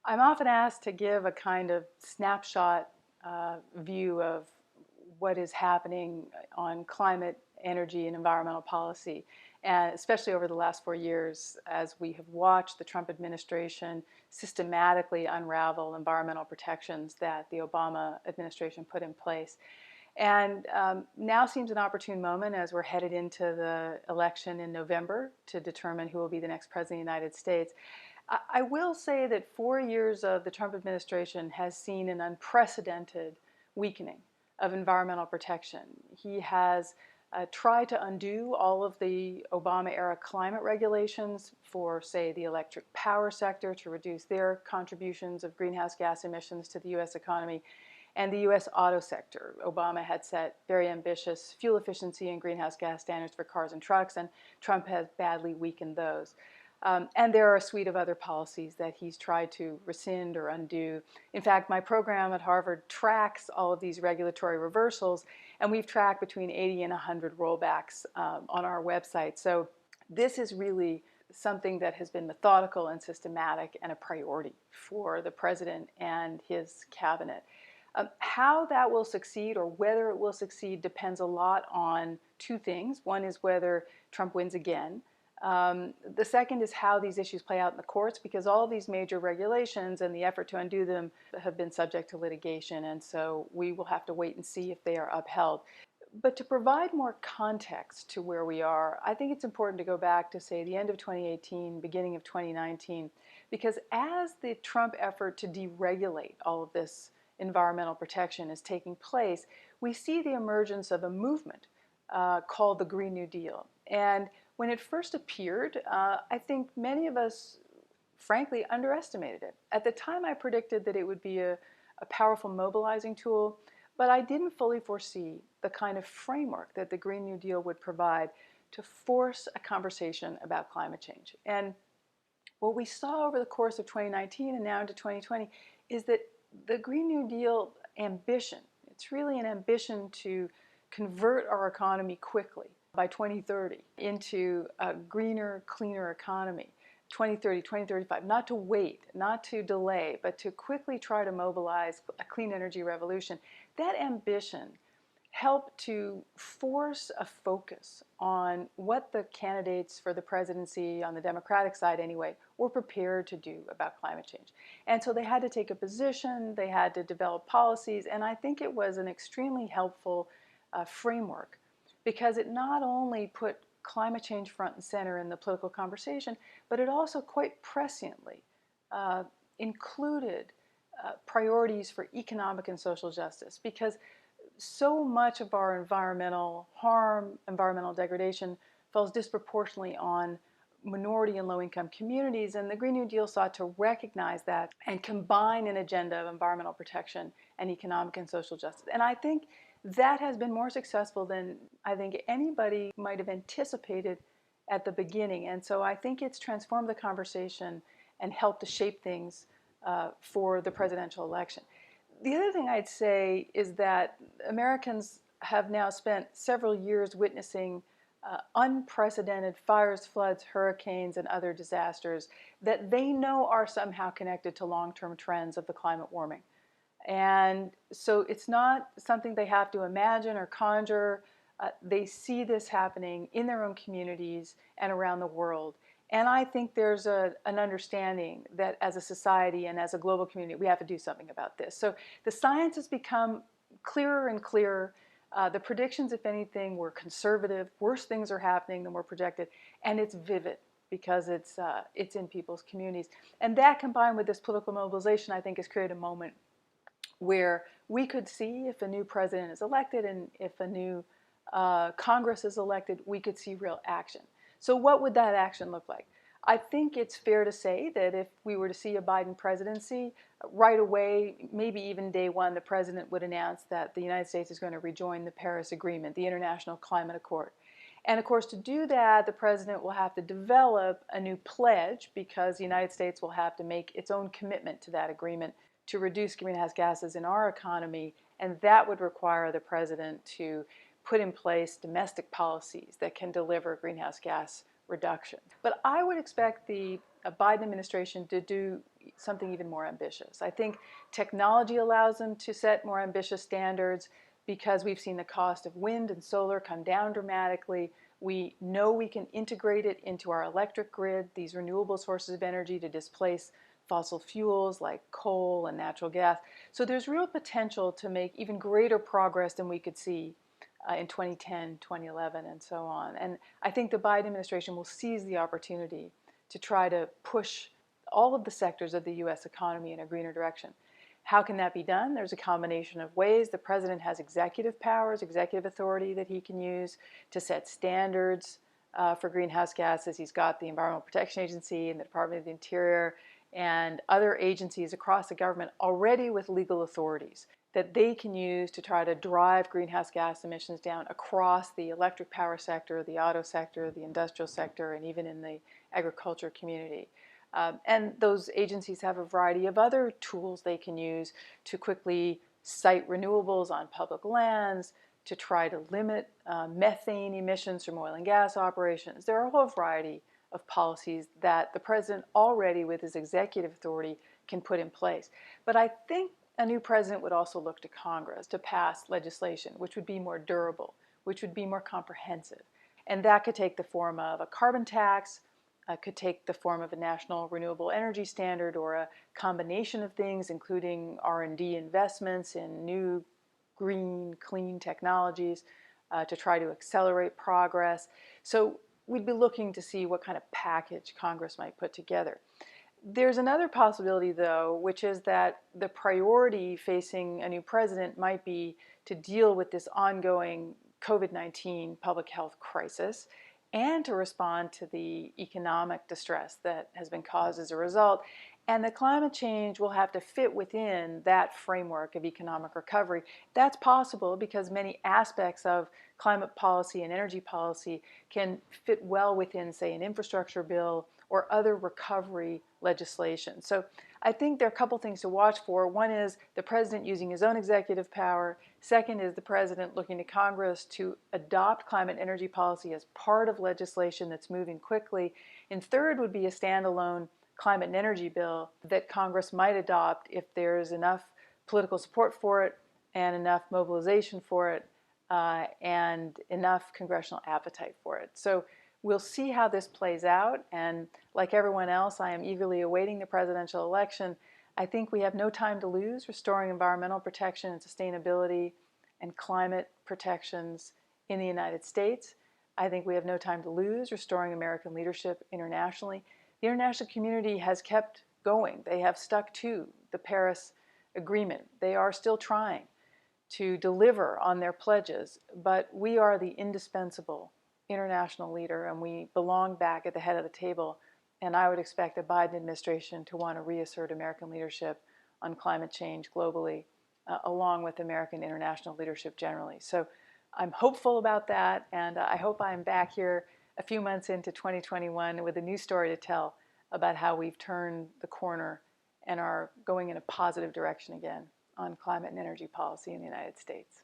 I'm often asked to give a kind of snapshot view of what is happening on climate, energy, and environmental policy, and especially over the last 4 years as we have watched the Trump administration systematically unravel environmental protections that the Obama administration put in place. And now seems an opportune moment as we're headed into the election in November to determine who will be the next president of the United States. I will say that 4 years of the Trump administration has seen an unprecedented weakening of environmental protection. He has tried to undo all of the Obama-era climate regulations for, say, the electric power sector to reduce their contributions of greenhouse gas emissions to the U.S. economy, and the U.S. auto sector. Obama had set very ambitious fuel efficiency and greenhouse gas standards for cars and trucks, and Trump has badly weakened those. And there are a suite of other policies that he's tried to rescind or undo. In fact, my program at Harvard tracks all of these regulatory reversals, and we've tracked between 80 and 100 rollbacks on our website. So this is really something that has been methodical and systematic and a priority for the president and his cabinet. How that will succeed or whether it will succeed depends a lot on two things. One is whether Trump wins again. The second is how these issues play out in the courts, because all of these major regulations and the effort to undo them have been subject to litigation, and so we will have to wait and see if they are upheld. But to provide more context to where we are, I think it's important to go back to, say, the end of 2018, beginning of 2019, because as the Trump effort to deregulate all of this environmental protection is taking place, we see the emergence of a movement called the Green New Deal. And when it first appeared, I think many of us, frankly, underestimated it. At the time, I predicted that it would be a powerful mobilizing tool, but I didn't fully foresee the kind of framework that the Green New Deal would provide to force a conversation about climate change. And what we saw over the course of 2019 and now into 2020 is that the Green New Deal ambition, it's really an ambition to convert our economy quickly by 2030 into a greener, cleaner economy. 2030, 2035, not to wait, not to delay, but to quickly try to mobilize a clean energy revolution. That ambition helped to force a focus on what the candidates for the presidency, on the Democratic side anyway, were prepared to do about climate change. And so they had to take a position, they had to develop policies, and I think it was an extremely helpful framework, because it not only put climate change front and center in the political conversation, but it also quite presciently included priorities for economic and social justice, because so much of our environmental harm, environmental degradation, falls disproportionately on minority and low-income communities, and the Green New Deal sought to recognize that and combine an agenda of environmental protection and economic and social justice. And I think that has been more successful than I think anybody might have anticipated at the beginning. And so I think it's transformed the conversation and helped to shape things for the presidential election. The other thing I'd say is that Americans have now spent several years witnessing unprecedented fires, floods, hurricanes, and other disasters that they know are somehow connected to long-term trends of the climate warming. And so it's not something they have to imagine or conjure. They see this happening in their own communities and around the world. And I think there's an understanding that as a society and as a global community, we have to do something about this. So the science has become clearer and clearer. The predictions, if anything, were conservative. Worse things are happening than were projected. And it's vivid because it's in people's communities. And that, combined with this political mobilization, I think has created a moment where we could see, if a new president is elected and if a new Congress is elected, we could see real action. So what would that action look like? I think it's fair to say that if we were to see a Biden presidency, right away, maybe even day one, the president would announce that the United States is going to rejoin the Paris Agreement, the International Climate Accord. And of course, to do that, the president will have to develop a new pledge, because the United States will have to make its own commitment to that agreement to reduce greenhouse gases in our economy, and that would require the president to put in place domestic policies that can deliver greenhouse gas reduction. But I would expect the a Biden administration to do something even more ambitious. I think technology allows them to set more ambitious standards because we've seen the cost of wind and solar come down dramatically. We know we can integrate it into our electric grid, these renewable sources of energy, to displace fossil fuels like coal and natural gas. So there's real potential to make even greater progress than we could see in 2010, 2011, and so on. And I think the Biden administration will seize the opportunity to try to push all of the sectors of the U.S. economy in a greener direction. How can that be done? There's a combination of ways. The president has executive powers, executive authority that he can use to set standards for greenhouse gases. He's got the Environmental Protection Agency and the Department of the Interior and other agencies across the government already with legal authorities that they can use to try to drive greenhouse gas emissions down across the electric power sector, the auto sector, the industrial sector, and even in the agriculture community. And those agencies have a variety of other tools they can use to quickly site renewables on public lands, to try to limit methane emissions from oil and gas operations. There are a whole variety of policies that the president already, with his executive authority, can put in place. But I think a new president would also look to Congress to pass legislation which would be more durable, which would be more comprehensive. And that could take the form of a carbon tax, could take the form of a national renewable energy standard, or a combination of things, including R&D investments in new green, clean technologies to try to accelerate progress. So we'd be looking to see what kind of package Congress might put together. There's another possibility, though, which is that the priority facing a new president might be to deal with this ongoing COVID-19 public health crisis and to respond to the economic distress that has been caused as a result. And the climate change will have to fit within that framework of economic recovery. That's possible because many aspects of climate policy and energy policy can fit well within, say, an infrastructure bill or other recovery legislation. So I think there are a couple things to watch for. One is the president using his own executive power. Second is the president looking to Congress to adopt climate energy policy as part of legislation that's moving quickly. And third would be a standalone climate and energy bill that Congress might adopt if there's enough political support for it and enough mobilization for it and enough congressional appetite for it. So we'll see how this plays out, and like everyone else, I am eagerly awaiting the presidential election. I think we have no time to lose restoring environmental protection and sustainability and climate protections in the United States. I think we have no time to lose restoring American leadership internationally. The international community has kept going. They have stuck to the Paris Agreement. They are still trying to deliver on their pledges, but we are the indispensable international leader, and we belong back at the head of the table. And I would expect the Biden administration to want to reassert American leadership on climate change globally, along with American international leadership generally. So I'm hopeful about that, and I hope I'm back here a few months into 2021 with a new story to tell about how we've turned the corner and are going in a positive direction again on climate and energy policy in the United States.